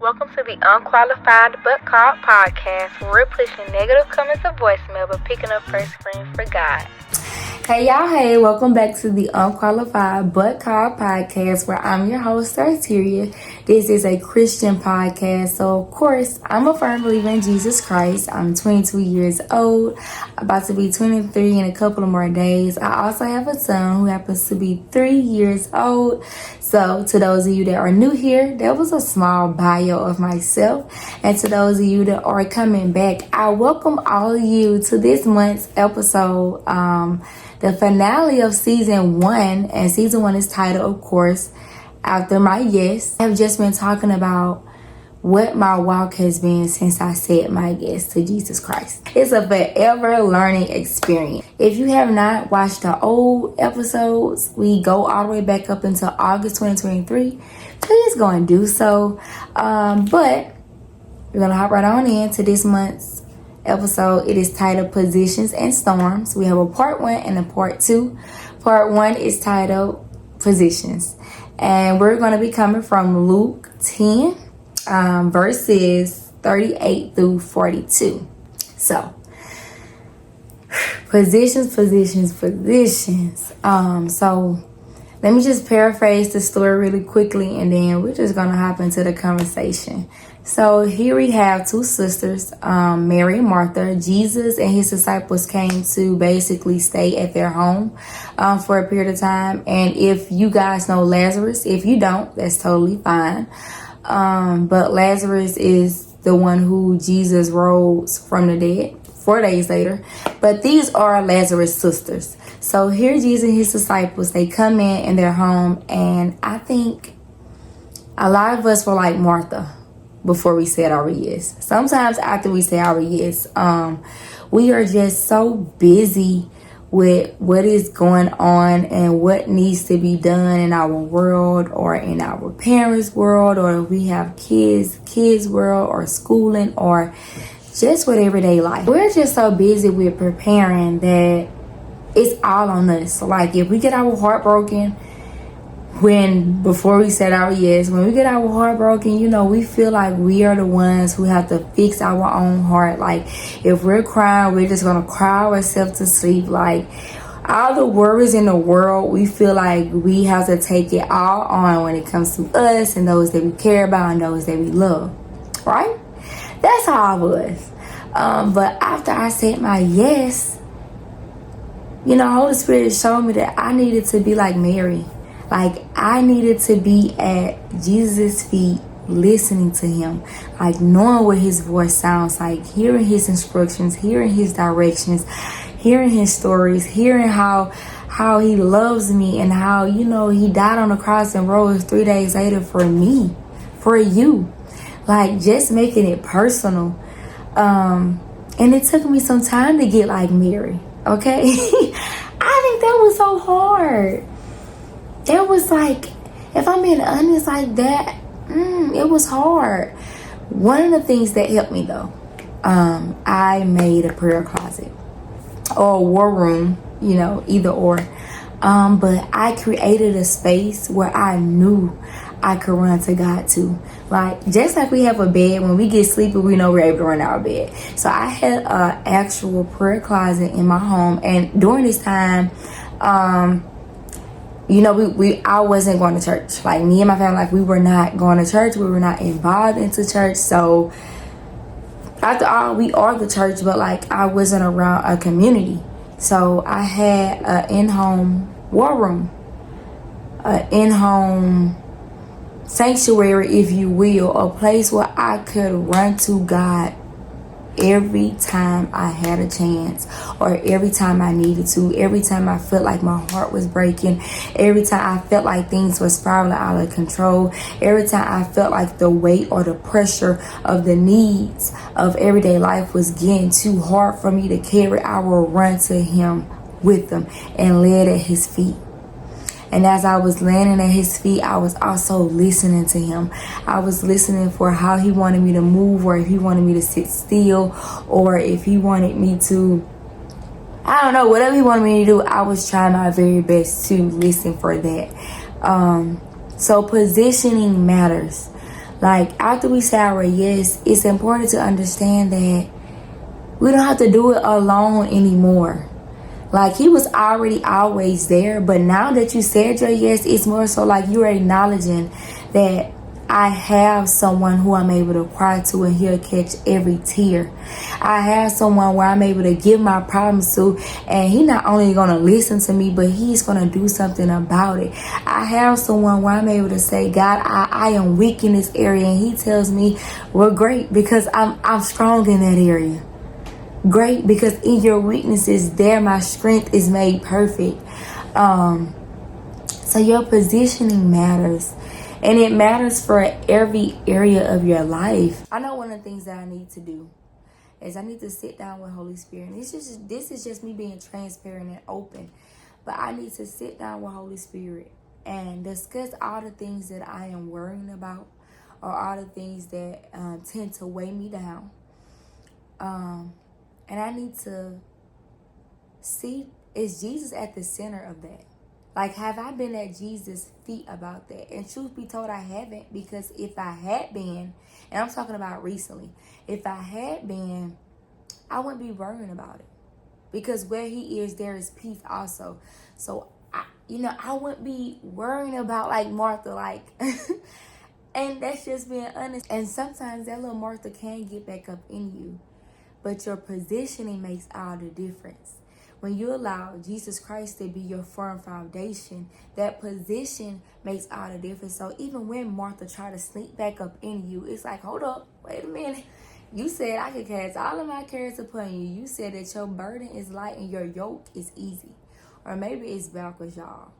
Welcome to the Unqualified but Called podcast, where we're pushing negative comments to voicemail but picking up first screen for God. Hey y'all, hey, welcome back to the Unqualified but Called podcast, where I'm your host, Arteria. This is a Christian podcast, so of course, I'm a firm believer in Jesus Christ. I'm 22 years old, about to be 23 in a couple of more days. I also have a son who happens to be 3 years old. So to those of you that are new here, that was a small bio of myself. And to those of you that are coming back, I welcome all of you to this month's episode, the finale of season 1. And season 1 is titled, of course, After My Yes. I've just been talking about what my walk has been since I said my yes to Jesus Christ. It's a forever learning experience. If you have not watched the old episodes, we go all the way back up until August 2023. Please go and do so. But we're going to hop right on into this month's episode. It is titled Positions and Storms. We have a part 1 and a part 2. Part 1 is titled Positions. And we're going to be coming from Luke 10. Verses 38 through 42. So, positions. So let me just paraphrase the story really quickly, and then we're just gonna hop into the conversation. So here we have two sisters, Mary and Martha. Jesus and his disciples came to basically stay at their home for a period of time. And if you guys know Lazarus, if you don't, that's totally fine. But Lazarus is the one who Jesus rose from the dead 4 days later. But these are Lazarus' sisters. So here Jesus and his disciples, they come in their home, and I think a lot of us were like Martha before we said our yes. Sometimes after we say our yes, we are just so busy with what is going on and what needs to be done in our world, or in our parents' world, or if we have kids' world, or schooling, or just with everyday life. We're just so busy with preparing that it's all on us. Like, if we get our heart broken before we said our yes, when we get our heart broken, we feel like we are the ones who have to fix our own heart. Like, if we're crying, we're just gonna cry ourselves to sleep. Like, all the worries in the world, we feel like we have to take it all on when it comes to us and those that we care about and those that we love, right? That's how I was. But after I said my yes, Holy Spirit showed me that I needed to be like Mary. Like, I needed to be at Jesus' feet, listening to him, like knowing what his voice sounds like, hearing his instructions, hearing his directions, hearing his stories, hearing how he loves me, and how, he died on the cross and rose 3 days later for me, for you. Like, just making it personal. And it took me some time to get like Mary, okay? I think that was so hard. It was like, if I'm being honest, like that, it was hard. One of the things that helped me, though, I made a prayer closet or a war room, either or. But I created a space where I knew I could run to God too. Like, just like we have a bed, when we get sleepy, we know we're able to run our bed. So I had an actual prayer closet in my home. And during this time, I wasn't going to church. Like, me and my family, we were not going to church. We were not involved into church. So after all, we are the church, but I wasn't around a community. So I had an in-home war room, an in-home sanctuary, if you will, a place where I could run to God every time I had a chance, or every time I needed to, every time I felt like my heart was breaking, every time I felt like things were spiraling out of control, every time I felt like the weight or the pressure of the needs of everyday life was getting too hard for me to carry, I will run to him with them and lay it at his feet. And as I was landing at his feet, I was also listening to him. I was listening for how he wanted me to move, or if he wanted me to sit still, or if he wanted me to, I don't know, whatever he wanted me to do, I was trying my very best to listen for that. So positioning matters. Like, after we say our yes, it's important to understand that we don't have to do it alone anymore. Like, he was already always there, but now that you said your yes, it's more so like you're acknowledging that I have someone who I'm able to cry to and he'll catch every tear. I have someone where I'm able to give my problems to, and he not only gonna listen to me, but he's gonna do something about it. I have someone where I'm able to say, God, I am weak in this area, and he tells me, well, great, because I'm strong in that area. Great, because in your weaknesses, there my strength is made perfect. So your positioning matters. And it matters for every area of your life. I know one of the things that I need to do is I need to sit down with Holy Spirit. And this is just me being transparent and open. But I need to sit down with Holy Spirit and discuss all the things that I am worrying about, or all the things that tend to weigh me down. And I need to see, is Jesus at the center of that? Like, have I been at Jesus' feet about that? And truth be told, I haven't, because if I had been, and I'm talking about recently, if I had been, I wouldn't be worrying about it. Because where he is, there is peace also. So, I wouldn't be worrying about, like, Martha, like, and that's just being honest. And sometimes that little Martha can get back up in you. But your positioning makes all the difference. When you allow Jesus Christ to be your firm foundation, that position makes all the difference. So even when Martha tried to sneak back up in you, it's like, hold up, wait a minute. You said I could cast all of my cares upon you. You said that your burden is light and your yoke is easy. Or maybe it's backwards, y'all.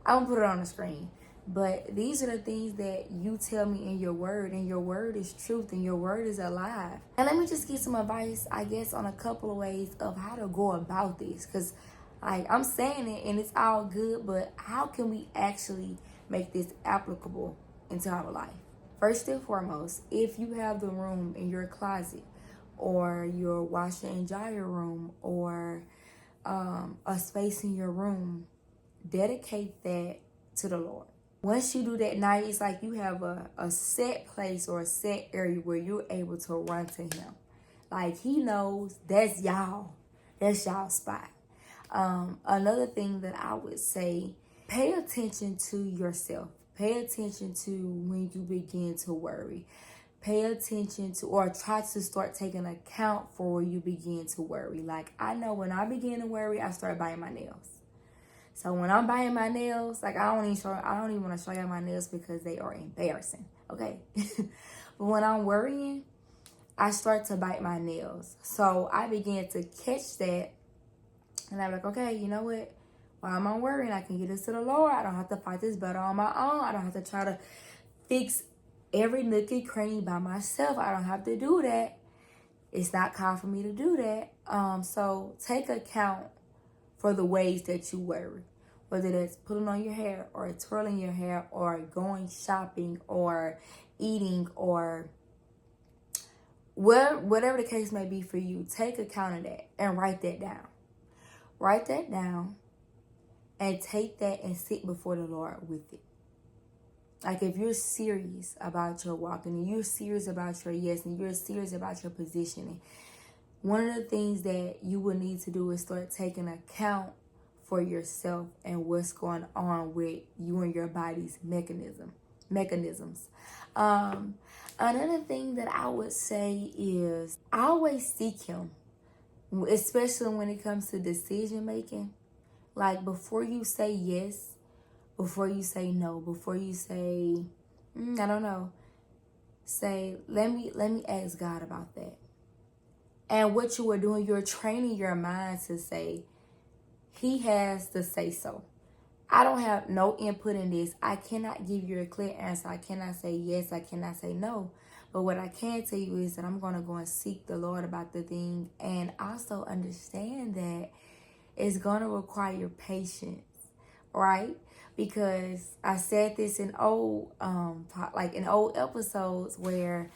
I'm going to put it on the screen. But these are the things that you tell me in your word, and your word is truth, and your word is alive. And let me just give some advice, I guess, on a couple of ways of how to go about this. Because I'm saying it and it's all good, but how can we actually make this applicable into our life? First and foremost, if you have the room in your closet, or your washer and dryer room, or a space in your room, dedicate that to the Lord. Once you do that, now it's like you have a set place or a set area where you're able to run to him. Like, he knows that's y'all. That's y'all spot. Another thing that I would say, pay attention to yourself. Pay attention to when you begin to worry. Pay attention to, or try to start taking account for where you begin to worry. Like, I know when I begin to worry, I start biting my nails. So when I'm biting my nails, like, I don't even want to show y'all my nails because they are embarrassing. Okay. But when I'm worrying, I start to bite my nails. So I began to catch that, and I'm like, okay, you know what? While I'm worrying, I can get this to the Lord. I don't have to fight this battle on my own. I don't have to try to fix every nook and cranny by myself. I don't have to do that. It's not called for me to do that. So take account for the ways that you worry. Whether that's putting on your hair, or twirling your hair, or going shopping, or eating, or whatever the case may be for you, take account of that and write that down. Write that down and take that and sit before the Lord with it. Like, if you're serious about your walk, and you're serious about your yes, and you're serious about your positioning, one of the things that you will need to do is start taking account for yourself and what's going on with you and your body's mechanisms. Another thing that I would say is always seek him, especially when it comes to decision making. Like, before you say yes, before you say no, before you say, I don't know, say, let me ask God about that. And what you are doing, you're training your mind to say, he has to say so. I don't have no input in this. I cannot give you a clear answer. I cannot say yes. I cannot say no. But what I can tell you is that I'm going to go and seek the Lord about the thing, and also understand that it's going to require patience, right? Because I said this in old episodes, where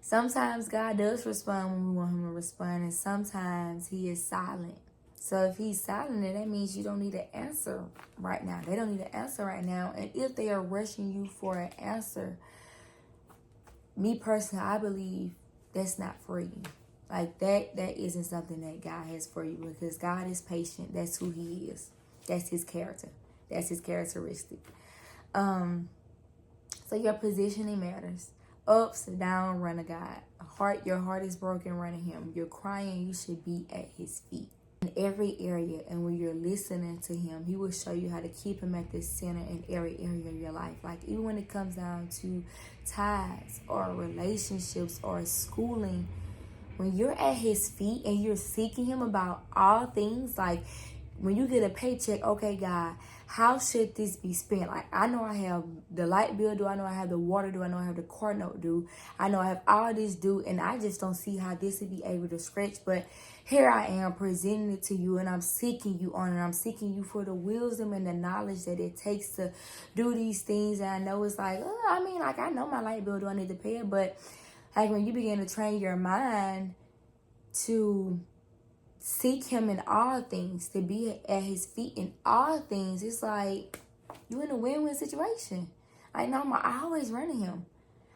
sometimes God does respond when we want him to respond, and sometimes he is silent. So if he's silent, then that means you don't need an answer right now. They don't need an answer right now. And if they are rushing you for an answer, me personally, I believe that's not for you. Like that isn't something that God has for you, because God is patient. That's who he is. That's his character. That's his characteristic. So your positioning matters. Ups and down, run to God. Your heart is broken, run to him. You're crying, you should be at his feet. In every area, and when you're listening to him, he will show you how to keep him at the center in every area of your life. Like even when it comes down to ties or relationships or schooling, when you're at his feet and you're seeking him about all things, like when you get a paycheck, okay, God, how should this be spent? Like, I know I have the light bill due. I know I have the water due. I know I have the car note due. I know I have all this due, and I just don't see how this would be able to stretch. But here I am presenting it to you, and I'm seeking you on it. I'm seeking you for the wisdom and the knowledge that it takes to do these things. And I know it's like, I know my light bill, do I need to pay it? But like when you begin to train your mind to seek him in all things, to be at his feet in all things, it's like you in a win-win situation. I know I always run to him.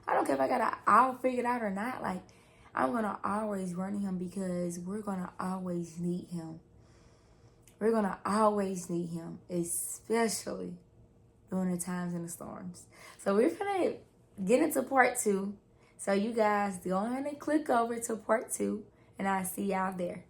I don't care if I got it all figured out or not. Like, I'm going to always run to him, because we're going to always need him. We're going to always need him, especially during the times and the storms. So we're going to get into part 2. So you guys go ahead and click over to part 2, and I'll see y'all there.